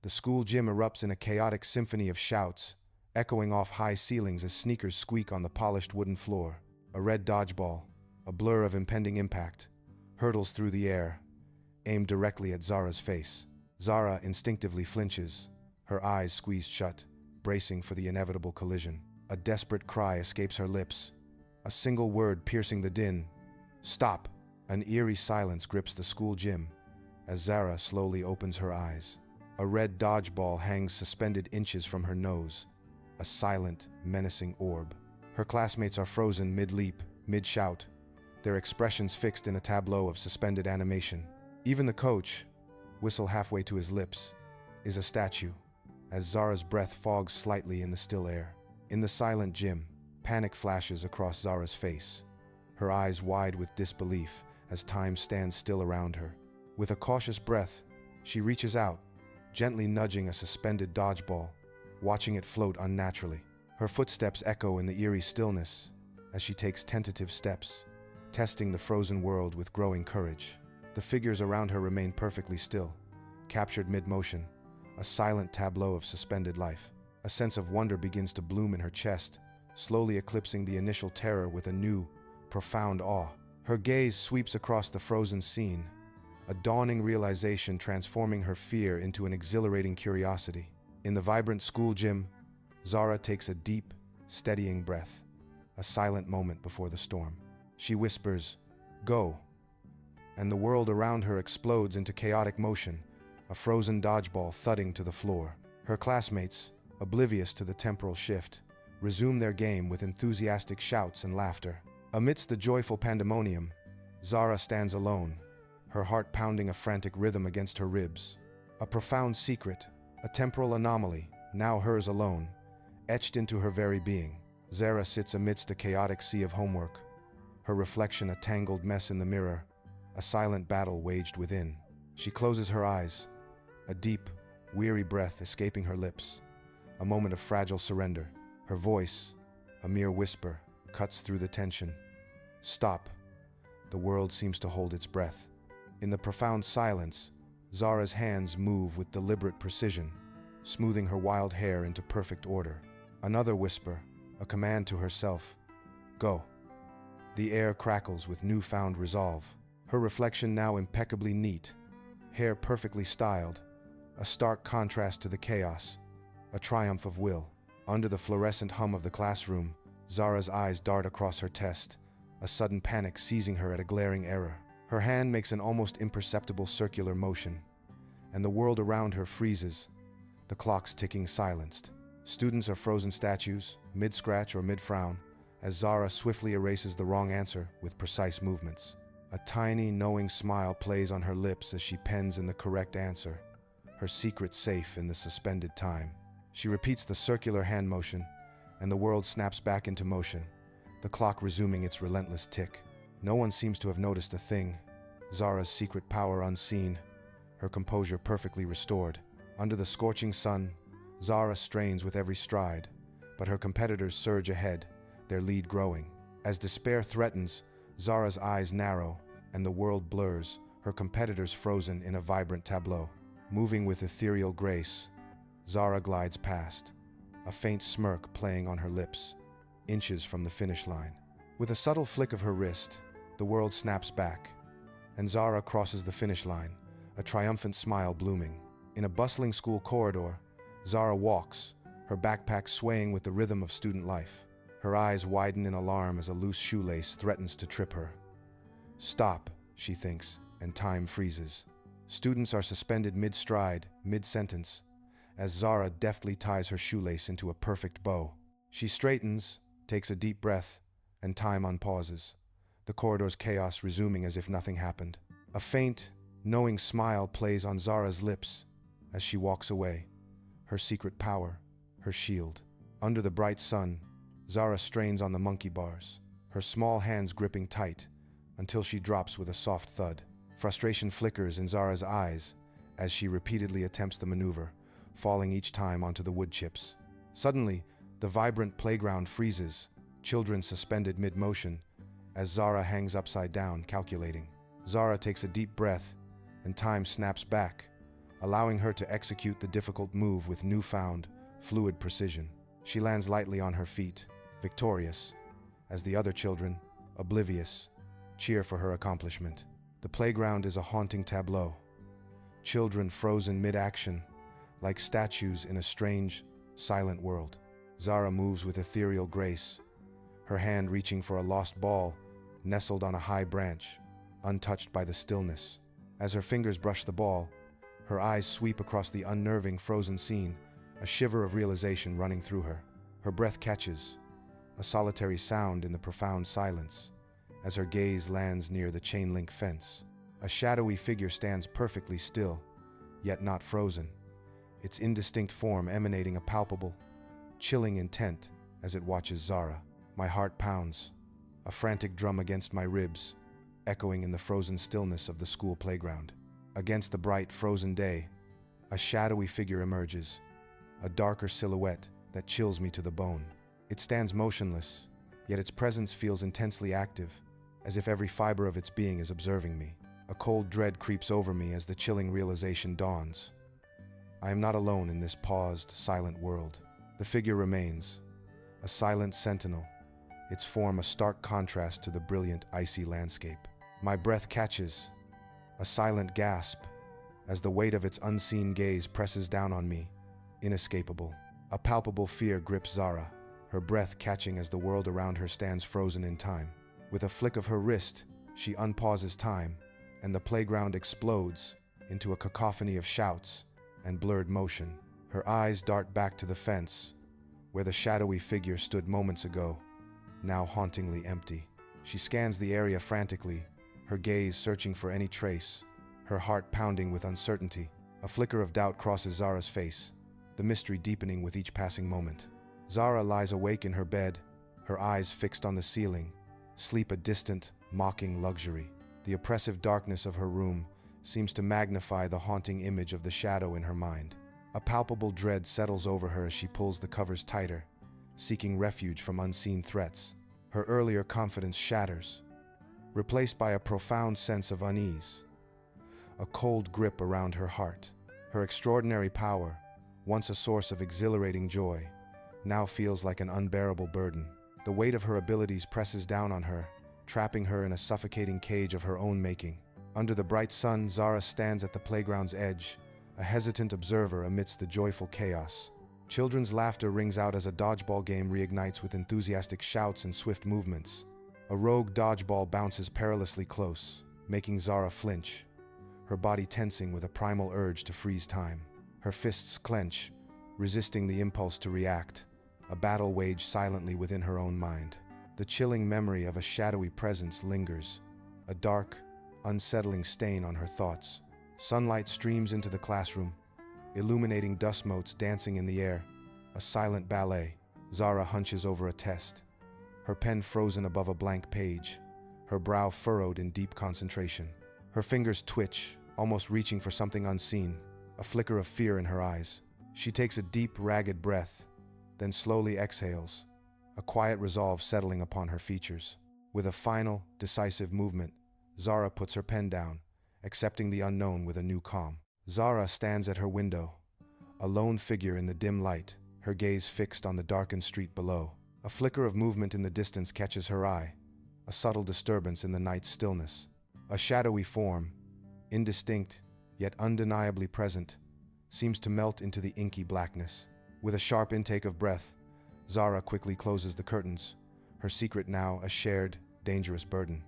The school gym erupts in a chaotic symphony of shouts, echoing off high ceilings as sneakers squeak on the polished wooden floor. A red dodgeball, a blur of impending impact, hurtles through the air, aimed directly at Zara's face. Zara instinctively flinches, her eyes squeezed shut, bracing for the inevitable collision. A desperate cry escapes her lips, a single word piercing the din. Stop! An eerie silence grips the school gym as Zara slowly opens her eyes. A red dodgeball hangs suspended inches from her nose, a silent, menacing orb. Her classmates are frozen mid-leap, mid-shout, their expressions fixed in a tableau of suspended animation. Even the coach, whistle halfway to his lips, is a statue, as Zara's breath fogs slightly in the still air. In the silent gym, panic flashes across Zara's face, her eyes wide with disbelief as time stands still around her. With a cautious breath, she reaches out, gently nudging a suspended dodgeball, watching it float unnaturally. Her footsteps echo in the eerie stillness as she takes tentative steps, testing the frozen world with growing courage. The figures around her remain perfectly still, captured mid-motion, a silent tableau of suspended life. A sense of wonder begins to bloom in her chest, slowly eclipsing the initial terror with a new, profound awe. Her gaze sweeps across the frozen scene, a dawning realization transforming her fear into an exhilarating curiosity. In the vibrant school gym, Zara takes a deep, steadying breath, a silent moment before the storm. She whispers, "Go," and the world around her explodes into chaotic motion, a frozen dodgeball thudding to the floor. Her classmates, oblivious to the temporal shift, resume their game with enthusiastic shouts and laughter. Amidst the joyful pandemonium, Zara stands alone, her heart pounding a frantic rhythm against her ribs. A profound secret, a temporal anomaly, now hers alone, etched into her very being. Zara sits amidst a chaotic sea of homework, her reflection a tangled mess in the mirror, a silent battle waged within. She closes her eyes, a deep, weary breath escaping her lips, a moment of fragile surrender. Her voice, a mere whisper, cuts through the tension. Stop. The world seems to hold its breath. In the profound silence, Zara's hands move with deliberate precision, smoothing her wild hair into perfect order. Another whisper, a command to herself. Go. The air crackles with newfound resolve. Her reflection now impeccably neat, hair perfectly styled, a stark contrast to the chaos, a triumph of will. Under the fluorescent hum of the classroom, Zara's eyes dart across her test, a sudden panic seizing her at a glaring error. Her hand makes an almost imperceptible circular motion, and the world around her freezes, the clocks ticking silenced. Students are frozen statues, mid-scratch or mid-frown, as Zara swiftly erases the wrong answer with precise movements. A tiny, knowing smile plays on her lips as she pens in the correct answer, her secret safe in the suspended time. She repeats the circular hand motion, and the world snaps back into motion, the clock resuming its relentless tick. No one seems to have noticed a thing. Zara's secret power unseen, her composure perfectly restored. Under the scorching sun, Zara strains with every stride, but her competitors surge ahead, their lead growing. As despair threatens, Zara's eyes narrow, and the world blurs, her competitors frozen in a vibrant tableau. Moving with ethereal grace, Zara glides past, a faint smirk playing on her lips, inches from the finish line. With a subtle flick of her wrist, the world snaps back, and Zara crosses the finish line, a triumphant smile blooming. In a bustling school corridor, Zara walks, her backpack swaying with the rhythm of student life. Her eyes widen in alarm as a loose shoelace threatens to trip her. Stop, she thinks, and time freezes. Students are suspended mid-stride, mid-sentence, as Zara deftly ties her shoelace into a perfect bow. She straightens, takes a deep breath, and time unpauses, the corridor's chaos resuming as if nothing happened. A faint, knowing smile plays on Zara's lips as she walks away, her secret power, her shield. Under the bright sun, Zara strains on the monkey bars, her small hands gripping tight, until she drops with a soft thud. Frustration flickers in Zara's eyes as she repeatedly attempts the maneuver, falling each time onto the wood chips. Suddenly, the vibrant playground freezes, children suspended mid-motion, as Zara hangs upside down, calculating. Zara takes a deep breath, and time snaps back, allowing her to execute the difficult move with newfound, fluid precision. She lands lightly on her feet, victorious, as the other children, oblivious, cheer for her accomplishment. The playground is a haunting tableau. Children frozen mid-action, like statues in a strange, silent world. Zara moves with ethereal grace, her hand reaching for a lost ball nestled on a high branch, untouched by the stillness. As her fingers brush the ball, her eyes sweep across the unnerving frozen scene, a shiver of realization running through her. Her breath catches, a solitary sound in the profound silence, as her gaze lands near the chain-link fence. A shadowy figure stands perfectly still, yet not frozen, its indistinct form emanating a palpable, chilling intent as it watches Zara. My heart pounds, a frantic drum against my ribs, echoing in the frozen stillness of the school playground. Against the bright, frozen day, a shadowy figure emerges, a darker silhouette that chills me to the bone. It stands motionless, yet its presence feels intensely active, as if every fiber of its being is observing me. A cold dread creeps over me as the chilling realization dawns. I am not alone in this paused, silent world. The figure remains, a silent sentinel, its form a stark contrast to the brilliant, icy landscape. My breath catches, a silent gasp, as the weight of its unseen gaze presses down on me, inescapable. A palpable fear grips Zara, her breath catching as the world around her stands frozen in time. With a flick of her wrist, she unpauses time, and the playground explodes into a cacophony of shouts and blurred motion. Her eyes dart back to the fence, where the shadowy figure stood moments ago, now hauntingly empty. She scans the area frantically, her gaze searching for any trace, her heart pounding with uncertainty. A flicker of doubt crosses Zara's face, the mystery deepening with each passing moment. Zara lies awake in her bed, her eyes fixed on the ceiling, sleep a distant, mocking luxury. The oppressive darkness of her room seems to magnify the haunting image of the shadow in her mind. A palpable dread settles over her as she pulls the covers tighter, seeking refuge from unseen threats. Her earlier confidence shatters, replaced by a profound sense of unease, a cold grip around her heart. Her extraordinary power, once a source of exhilarating joy, now feels like an unbearable burden. The weight of her abilities presses down on her, trapping her in a suffocating cage of her own making. Under the bright sun, Zara stands at the playground's edge, a hesitant observer amidst the joyful chaos. Children's laughter rings out as a dodgeball game reignites with enthusiastic shouts and swift movements. A rogue dodgeball bounces perilously close, making Zara flinch, her body tensing with a primal urge to freeze time. Her fists clench, resisting the impulse to react, a battle waged silently within her own mind. The chilling memory of a shadowy presence lingers, a dark, unsettling stain on her thoughts. Sunlight streams into the classroom, illuminating dust motes dancing in the air, a silent ballet. Zara hunches over a test, her pen frozen above a blank page, her brow furrowed in deep concentration. Her fingers twitch, almost reaching for something unseen, a flicker of fear in her eyes. She takes a deep, ragged breath, then slowly exhales, a quiet resolve settling upon her features. With a final, decisive movement, Zara puts her pen down, accepting the unknown with a new calm. Zara stands at her window, a lone figure in the dim light, her gaze fixed on the darkened street below. A flicker of movement in the distance catches her eye, a subtle disturbance in the night's stillness. A shadowy form, indistinct yet undeniably present, seems to melt into the inky blackness. With a sharp intake of breath, Zara quickly closes the curtains, her secret now a shared, dangerous burden.